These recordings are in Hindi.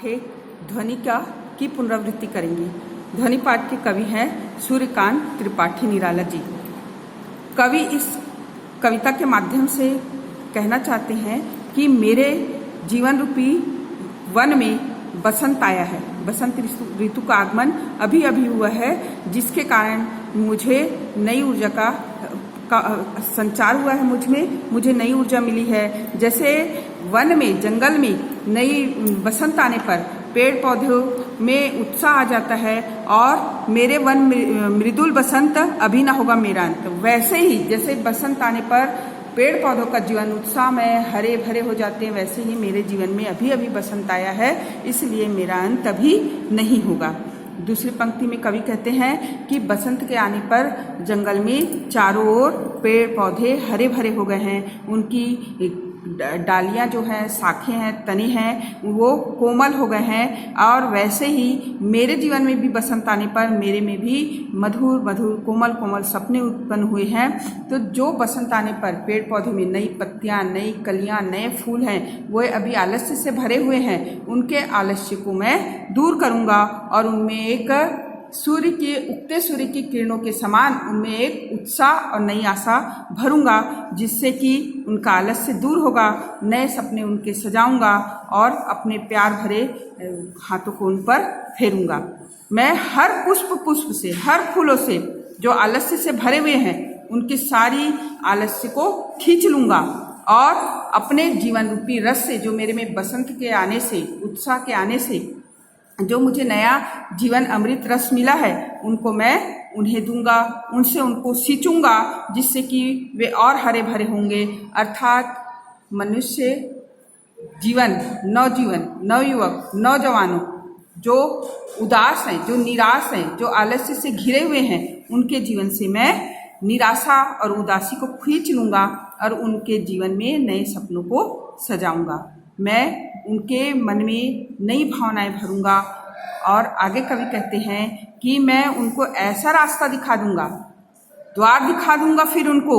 थे ध्वनि की पुनरावृत्ति करेंगे। ध्वनि पाठ के कवि हैं सूर्यकांत त्रिपाठी निराला जी। कवि इस कविता के माध्यम से कहना चाहते हैं कि मेरे जीवन रूपी वन में बसंत आया है। बसंत ऋतु का आगमन अभी अभी हुआ है, जिसके कारण मुझे नई ऊर्जा का संचार हुआ है। मुझे नई ऊर्जा मिली है। जैसे वन में, जंगल में नई बसंत आने पर पेड़ पौधों में उत्साह आ जाता है और मेरे वन मृदुल बसंत अभी ना होगा मेरा अंत। वैसे ही जैसे बसंत आने पर पेड़ पौधों का जीवन उत्साह में हरे भरे हो जाते हैं, वैसे ही मेरे जीवन में अभी अभी बसंत आया है, इसलिए मेरा अंत अभी नहीं होगा। दूसरी पंक्ति में कवि कहते हैं कि बसंत के आने पर जंगल में चारों ओर पेड़ पौधे हरे भरे हो गए हैं। उनकी डालियां जो हैं, शाखें हैं, तने हैं, वो कोमल हो गए हैं। और वैसे ही मेरे जीवन में भी बसंत आने पर मेरे में भी मधुर मधुर कोमल कोमल सपने उत्पन्न हुए हैं। तो जो बसंत आने पर पेड़ पौधे में नई पत्तियां, नई कलियां, नए फूल हैं, वो अभी आलस्य से भरे हुए हैं। उनके आलस्य को मैं दूर करूंगा और उनमें एक उगते सूर्य की किरणों के समान उनमें एक उत्साह और नई आशा भरूंगा, जिससे कि उनका आलस्य दूर होगा। नए सपने उनके सजाऊंगा और अपने प्यार भरे हाथों को उन पर फेरूंगा। मैं हर पुष्प से, हर फूलों से जो आलस्य से भरे हुए हैं, उनकी सारी आलस्य को खींच लूंगा और अपने जीवन रूपी रस से, जो मेरे में बसंत के आने से, उत्साह के आने से जो मुझे नया जीवन अमृत रस मिला है, उनको मैं उन्हें दूंगा, उनसे उनको सींचूंगा, जिससे कि वे और हरे भरे होंगे। अर्थात मनुष्य जीवन, नवयुवक, नौजवानों जो उदास हैं, जो निराश हैं, जो आलस्य से घिरे हुए हैं, उनके जीवन से मैं निराशा और उदासी को खींच लूंगा और उनके जीवन में नए सपनों को सजाऊंगा। मैं उनके मन में नई भावनाएं भरूंगा। और आगे कवि कहते हैं कि मैं उनको ऐसा रास्ता दिखा दूंगा, द्वार दिखा दूंगा फिर उनको,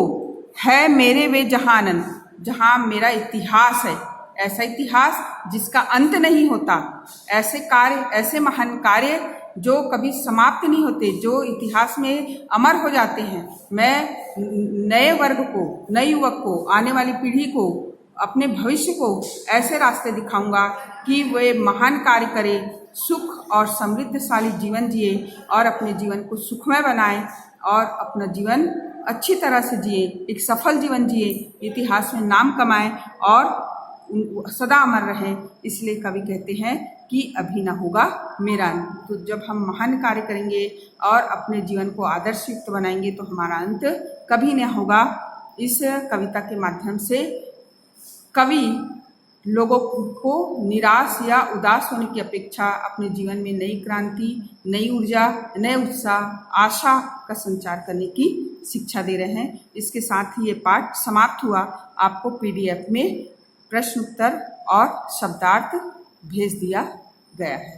है मेरे वे जहानन, जहां मेरा इतिहास है, ऐसा इतिहास जिसका अंत नहीं होता। ऐसे कार्य, ऐसे महान कार्य जो कभी समाप्त नहीं होते, जो इतिहास में अमर हो जाते हैं। मैं नए वर्ग को, नए युवक को, आने वाली पीढ़ी को, अपने भविष्य को ऐसे रास्ते दिखाऊंगा कि वे महान कार्य करें, सुख और समृद्धशाली जीवन जिए और अपने जीवन को सुखमय बनाएं और अपना जीवन अच्छी तरह से जिए, एक सफल जीवन जिए, इतिहास में नाम कमाएं और सदा अमर रहें। इसलिए कवि कहते हैं कि अभी ना होगा मेरा अंत। तो जब हम महान कार्य करेंगे और अपने जीवन को आदर्शयुक्त बनाएंगे तो हमारा अंत कभी न होगा। इस कविता के माध्यम से कवि लोगों को निराश या उदास होने की अपेक्षा अपने जीवन में नई क्रांति, नई ऊर्जा, नए उत्साह, आशा का संचार करने की शिक्षा दे रहे हैं। इसके साथ ही ये पाठ समाप्त हुआ। आपको PDF में प्रश्न उत्तर और शब्दार्थ भेज दिया गया है।